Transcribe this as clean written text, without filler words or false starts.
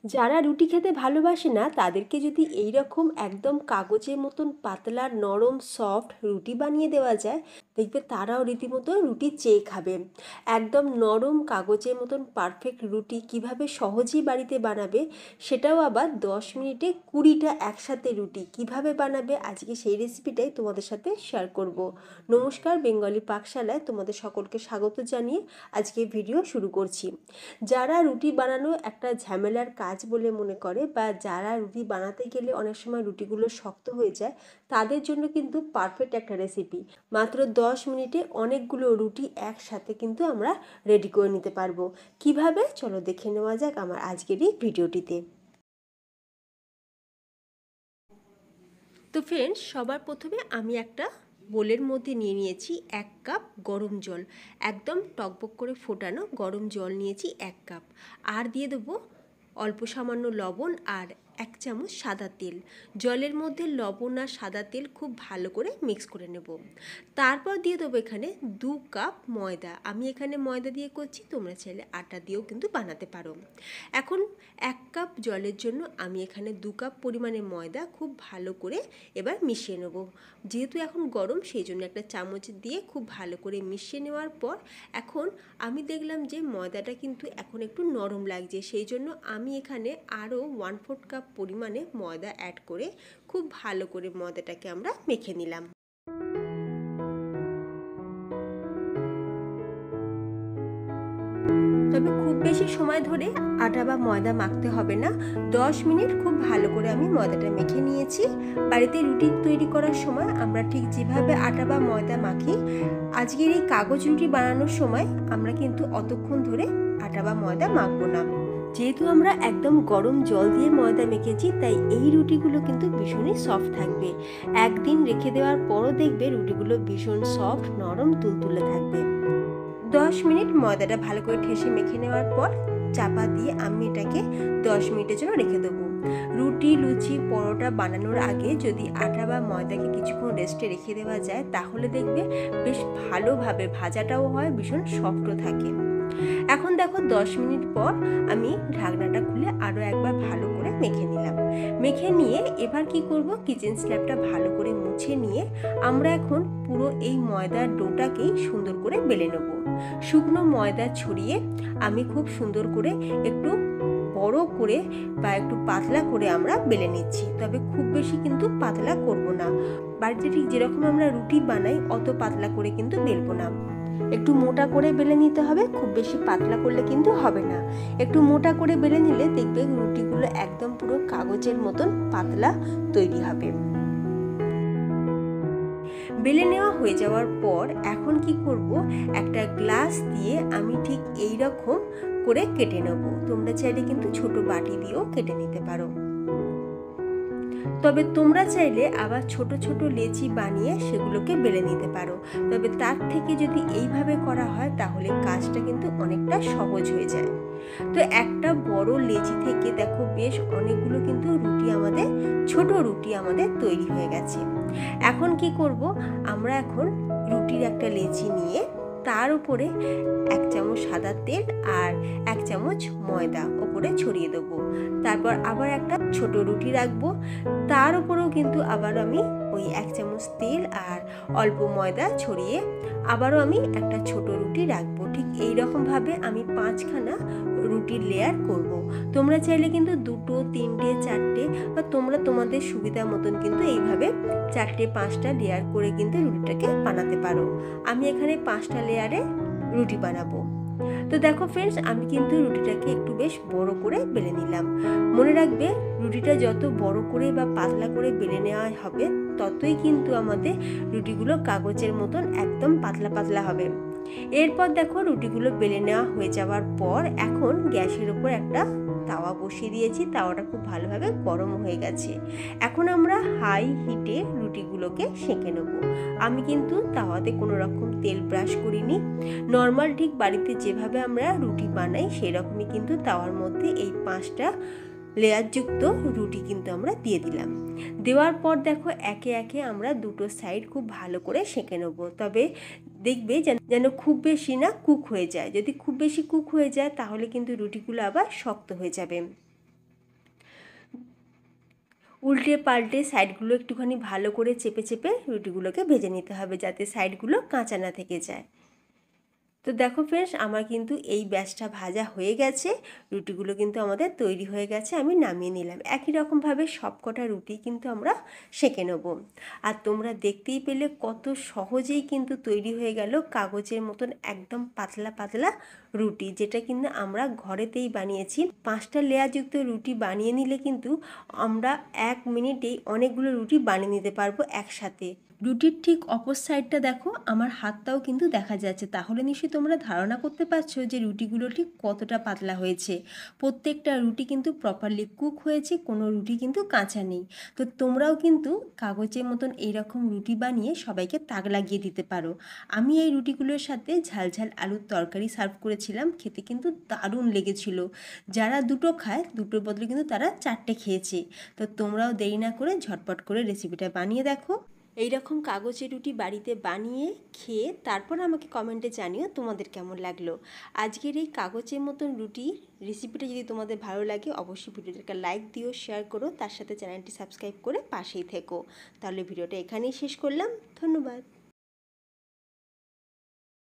যারা রুটি খেতে ভালোবাসে না তাদেরকে যদি এই রকম একদম কাগজের মতন পাতলা নরম সফট রুটি বানিয়ে দেওয়া যায়, দেখবে তারাও রীতিমতো রুটি চেয়ে খাবে। একদম নরম কাগজের মতন পারফেক্ট রুটি কিভাবে সহজেই বাড়িতে বানাবে, সেটাও আবার 10 মিনিটে 20টা একসাথে রুটি কিভাবে বানাবে, আজকে সেই রেসিপিটাই তোমাদের সাথে শেয়ার করব। নমস্কার, বেঙ্গলি পাকশালায় তোমাদের সকলকে স্বাগত জানিয়ে আজকে ভিডিও শুরু করছি। যারা রুটি বানানো একটা ঝামেলার কাজ বলে মনে করে, বা যারা রুটি বানাতে গেলে অনেক সময় রুটিগুলো শক্ত হয়ে যায়, তাদের জন্য কিন্তু পারফেক্ট একটা রেসিপি। মাত্র 10 মিনিটে অনেকগুলো রুটি একসাথে কিন্তু আমরা রেডি করে নিতে পারবো। কিভাবে, চলো দেখে নেওয়া যাক আমার আজকের এই ভিডিওটিতে। তো ফ্রেন্ডস, সবার প্রথমে আমি একটা বোলের মধ্যে নিয়ে নিয়েছি 1 কাপ গরম জল, একদম টকবক করে ফোটানো গরম জল নিয়েছি 1 কাপ। আর দিয়ে দেবো অল্প সামান্য লবণ আর 1 চামচ সাদা তেল। জলের মধ্যে লবণ আর সাদা তেল খুব ভালো করে মিক্স করে নেব। তারপর দিয়ে দেবো এখানে 2 কাপ ময়দা। আমি এখানে ময়দা দিয়ে করছি, তোমরা চাইলে আটা দিয়েও কিন্তু বানাতে পারো। এখন 1 কাপ জলের জন্য আমি এখানে 2 কাপ পরিমাণে ময়দা খুব ভালো করে এবার মিশিয়ে নেব। যেহেতু এখন গরম, সেই জন্য একটা চামচ দিয়ে খুব ভালো করে মিশিয়ে নেওয়ার পর এখন আমি দেখলাম যে ময়দাটা কিন্তু এখন একটু নরম লাগছে, সেই জন্য আমি এখানে আরও 1/4 কাপ পরিমাণে ময়দা অ্যাড করে খুব ভালো করে ময়দাটাকে আমরা মেখে নিলাম। তবে খুব বেশি সময় ধরে আটা বা ময়দা মাখতে হবে না, 10 মিনিট খুব ভালো করে আমি ময়দাটা মেখে নিয়েছি। বাড়িতে রুটি তৈরি করার সময় আমরা ঠিক যেভাবে আটা বা ময়দা মাখি, আজকের এই কাগজ রুটি বানানোর সময় আমরা কিন্তু অতক্ষণ ধরে আটা বা ময়দা মাখবো না। যেহেতু আমরা একদম গরম জল দিয়ে ময়দা মেখেছি, তাই এই রুটিগুলো কিন্তু ভীষণই সফট থাকবে। একদিন রেখে দেওয়ার পরও দেখবে রুটিগুলো ভীষণ সফট, নরম, তুলতুলে থাকবে। 10 মিনিট ময়দাটা ভালো করে ঠেসে মেখে নেওয়ার পর চাপা দিয়ে আমি এটাকে 10 মিনিটের জন্য রেখে দেবো। রুটি, লুচি, পরোটা বানানোর আগে যদি আটা বা ময়দাকে কিছুক্ষণ রেস্টে রেখে দেওয়া যায়, তাহলে দেখবে বেশ ভালোভাবে ভাজাটাও হয়, ভীষণ সফটও থাকে। এখন দেখো 10 মিনিট পর আমি ঢাকনাটা খুলে আরও একবার ভালো করে মেখে নিলাম। মেখে নিয়ে এবার কি করব, কিচেন স্ল্যাবটা ভালো করে মুছে নিয়ে আমরা এখন পুরো এই ময়দার ডোটাকেই সুন্দর করে বেলে নেব। শুকনো ময়দা ছড়িয়ে আমি খুব সুন্দর করে একটু বড় করে বা একটু পাতলা করে আমরা বেলে নিচ্ছি। তবে খুব বেশি কিন্তু পাতলা করব না, বাড়িতে ঠিক যেরকম আমরা রুটি বানাই অত পাতলা করে কিন্তু বেলবো না। একটু মোটা করে বেলে নিতে হবে, খুব বেশি পাতলা করলে কিন্তু হবে না। একটু মোটা করে বেলে নিলে দেখবে রুটিগুলো একদম পুরো কাগজের মতন পাতলা তৈরি হবে। বেলে নেওয়া হয়ে যাওয়ার পর এখন কি করব, একটা গ্লাস দিয়ে আমি ঠিক এই রকম করে কেটে নেব। তোমরা চাইলে কিন্তু ছোট বাটি দিয়েও কেটে নিতে পারো। তবে তোমরা চাইলে আবার ছোট ছোট লেচি বানিয়ে সেগুলোকে বেলে নিতে পারো। তবে তার থেকে যদি এইভাবে করা হয় তাহলে কাজটা কিন্তু অনেকটা সহজ হয়ে যায়। তো একটা বড় লেচি থেকে দেখো বেশ অনেকগুলো কিন্তু রুটি আমাদের, ছোট রুটি আমাদের তৈরি হয়ে গেছে। এখন কি করব, আমরা এখন রুটির একটা লেচি নিয়ে তার উপরে 1 চামচ সাদা তেল আর 1 চামচ ময়দা উপরে ছড়িয়ে দেবো। তারপর আবার একটা ছোট রুটি রাখবো, তার উপরেও কিন্তু আবার আমি ওই 1 চামচ তেল আর অল্প ময়দা ছড়িয়ে আবারও আমি একটা ছোট রুটি রাখবো। ঠিক এই রকমভাবে আমি 5খানা রুটির লেয়ার করব। তোমরা চাইলে কিন্তু 2, 3, 4 বা তোমরা তোমাদের সুবিধা মতন কিন্তু এইভাবে 4, 5টা লেয়ার করে কিন্তু রুটিটাকে বানাতে পারো। আমি এখানে 5টা লেয়ারে রুটি বানাবো। তো দেখো ফ্রেন্ডস, আমি কিন্তু রুটিটাকে একটু বেশ বড় করে বেলে নিলাম। মনে রাখবে, রুটিটা যত বড় করে বা পাতলা করে বেলে নেওয়া হবে, ততই কিন্তু আমাদের রুটিগুলো কাগজের মতন একদম পাতলা পাতলা হবে। এরপর দেখো রুটিগুলো বেলে নেওয়া হয়ে যাওয়ার পর এখন গ্যাসের উপর একটা তাওয়া বসিয়ে দিয়েছি। তাওয়াটা খুব ভালোভাবে গরম হয়ে গেছে। এখন আমরা হাই হিটে রুটিগুলোকে সেঁকে নেব। আমি কিন্তু তাওয়াতে কোনো রকম তেল ব্রাশ করিনি, নর্মাল ঠিক বাড়িতে যেভাবে আমরা রুটি বানাই সেই রকমই কিন্তু তাওয়ার মধ্যে এই 5টা লেয়ারযুক্ত রুটি কিন্তু আমরা দিয়ে দিলাম। দেওয়ার পর দেখো একে একে আমরা দুটো সাইড খুব ভালো করে সেঁকে নেব। তবে দেখবে যেন খুব বেশি না কুক হয়ে যায়। যদি খুব বেশি কুক হয়ে যায় তাহলে কিন্তু রুটিগুলো আবার শক্ত হয়ে যাবে। উল্টে পাল্টে সাইডগুলো একটুখানি ভালো করে চেপে চেপে রুটিগুলোকে ভেজে নিতে হবে, যাতে সাইডগুলো কাঁচা না থেকে যায়। তো দেখো ফ্রেন্ডস, আমার কিন্তু এই ব্যাচটা ভাজা হয়ে গেছে, রুটিগুলো কিন্তু আমাদের তৈরি হয়ে গেছে, আমি নামিয়ে নিলাম। একই রকমভাবে সবকটা রুটি কিন্তু আমরা সেঁকে নেব। আর তোমরা দেখতেই পেলে কত সহজেই কিন্তু তৈরি হয়ে গেল কাগজের মতন একদম পাতলা পাতলা রুটি, যেটা কিন্তু আমরা ঘরেতেই বানিয়েছি। 5টা লেয়ারযুক্ত রুটি বানিয়ে নিলে কিন্তু আমরা 1 মিনিটেই অনেকগুলো রুটি বানিয়ে নিতে পারবো একসাথে। রুটির ঠিক অপর সাইডটা দেখো, আমার হাতটাও কিন্তু দেখা যাচ্ছে, তাহলে নিশ্চয়ই তোমরা ধারণা করতে পারছো যে রুটিগুলো ঠিক কতটা পাতলা হয়েছে। প্রত্যেকটা রুটি কিন্তু প্রপারলি কুক হয়েছে, কোনো রুটি কিন্তু কাঁচা নেই। তো তোমরাও কিন্তু কাগজের মতন এইরকম রুটি বানিয়ে সবাইকে তাক লাগিয়ে দিতে পারো। আমি এই রুটিগুলোর সাথে ঝাল ঝাল আলুর তরকারি সার্ভ করেছিলাম, খেতে কিন্তু দারুণ লেগেছিল। যারা দুটো খায়, দুটোর বদলে কিন্তু তারা 4টে খেয়েছে। তো তোমরাও দেরি না করে ঝটপট করে রেসিপিটা বানিয়ে দেখো। এই রকম কাগজের রুটি বাড়িতে বানিয়ে খেয়ে তারপর আমাকে কমেন্টে জানিও তোমাদের কেমন লাগলো। আজকের এই কাগজের মতন রুটি রেসিপিটা যদি তোমাদের ভালো লাগে, অবশ্যই ভিডিওটাকে লাইক দিও, শেয়ার করো, তার সাথে চ্যানেলটি সাবস্ক্রাইব করে পাশেই থেকো। তাহলে ভিডিওটা এখানেই শেষ করলাম। ধন্যবাদ।